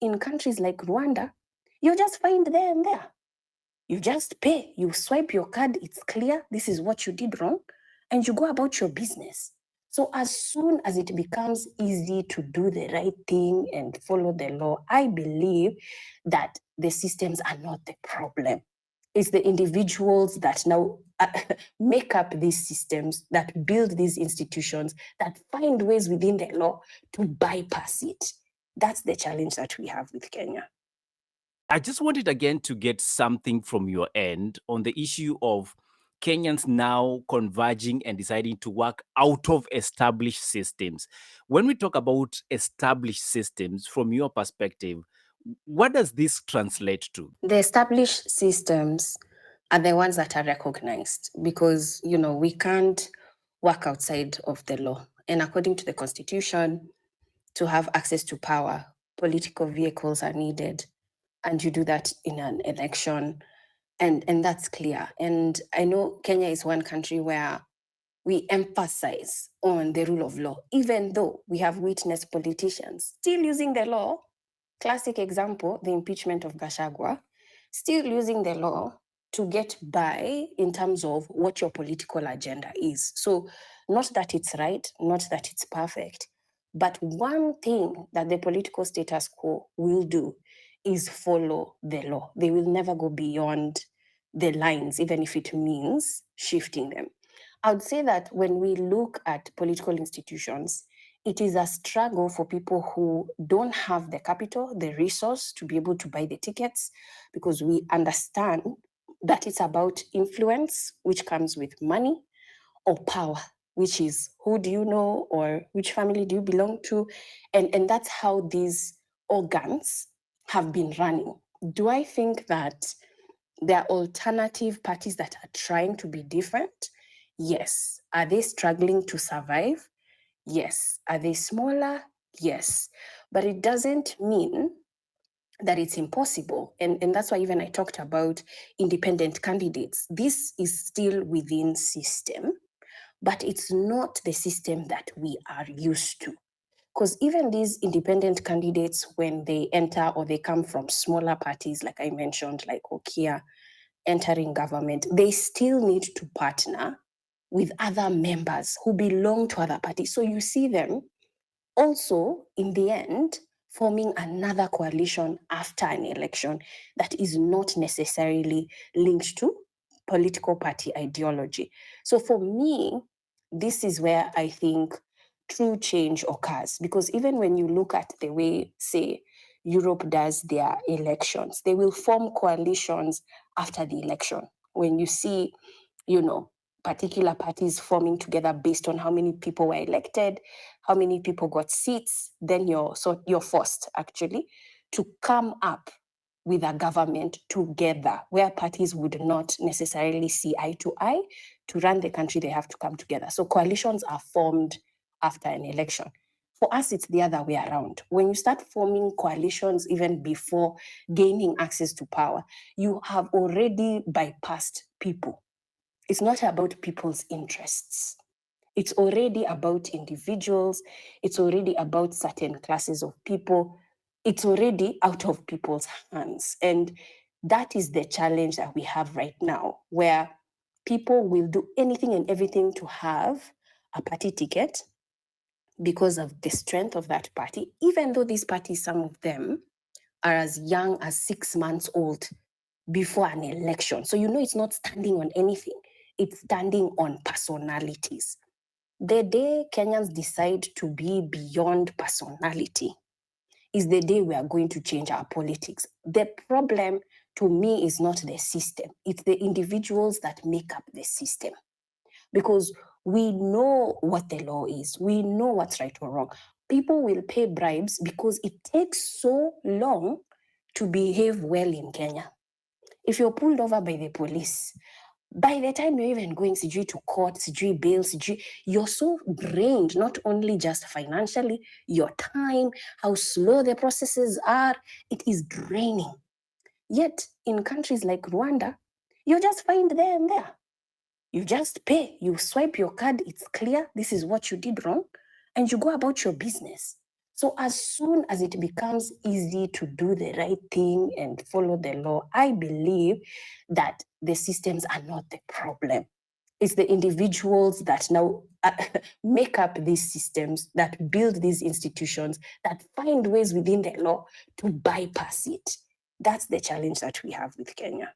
in countries like Rwanda, you just find there and there. You just pay, you swipe your card, it's clear, this is what you did wrong, and you go about your business. So as soon as it becomes easy to do the right thing and follow the law, I believe that the systems are not the problem. It's the individuals that now make up these systems, that build these institutions, that find ways within the law to bypass it. That's the challenge that we have with Kenya. I just wanted again to get something from your end on the issue of Kenyans now converging and deciding to work out of established systems. When we talk about established systems, from your perspective, what does this translate to? The established systems are the ones that are recognized because, we can't work outside of the law. And according to the Constitution, to have access to power, political vehicles are needed. And you do that in an election. And that's clear. And I know Kenya is one country where we emphasize on the rule of law, even though we have witnessed politicians still using the law. Classic example, the impeachment of Gachagua, still using the law to get by in terms of what your political agenda is. So not that it's right, not that it's perfect, but one thing that the political status quo will do is follow the law. They will never go beyond the lines, even if it means shifting them. I would say that when we look at political institutions, it is a struggle for people who don't have the capital, the resource to be able to buy the tickets, because we understand that it's about influence, which comes with money, or power, which is who do you know or which family do you belong to? And that's how these organs have been running. Do I think that there are alternative parties that are trying to be different? Yes. Are they struggling to survive? Yes. Are they smaller? Yes. But it doesn't mean that it's impossible. And that's why even I talked about independent candidates. This is still within system, but it's not the system that we are used to. Because even these independent candidates, when they enter or they come from smaller parties, like I mentioned, like Okia, entering government, they still need to partner with other members who belong to other parties. So you see them also, in the end, forming another coalition after an election that is not necessarily linked to political party ideology. So for me, this is where I think true change occurs, because even when you look at the way, say, Europe does their elections, they will form coalitions after the election. When you see, particular parties forming together based on how many people were elected, how many people got seats, then you're forced actually to come up with a government together, where parties would not necessarily see eye to eye. To run the country, they have to come together. So coalitions are formed after an election. For us, it's the other way around. When you start forming coalitions even before gaining access to power, you have already bypassed people. It's not about people's interests. It's already about individuals. It's already about certain classes of people. It's already out of people's hands. And that is the challenge that we have right now, where people will do anything and everything to have a party ticket because of the strength of that party, even though these parties, some of them, are as young as 6 months old before an election. So it's not standing on anything. It's standing on personalities. The day Kenyans decide to be beyond personality is the day we are going to change our politics. The problem, to me, is not the system. It's the individuals that make up the system. Because we know what the law is. We know what's right or wrong. People will pay bribes because it takes so long to behave well in Kenya. If you're pulled over by the police, by the time you're even going to court, bail, you're so drained, not only just financially, your time, how slow the processes are, it is draining. Yet in countries like Rwanda, you just find there and there. You just pay, you swipe your card, it's clear, this is what you did wrong, and you go about your business. So as soon as it becomes easy to do the right thing and follow the law, I believe that the systems are not the problem. It's the individuals that now make up these systems, that build these institutions, that find ways within the law to bypass it. That's the challenge that we have with Kenya.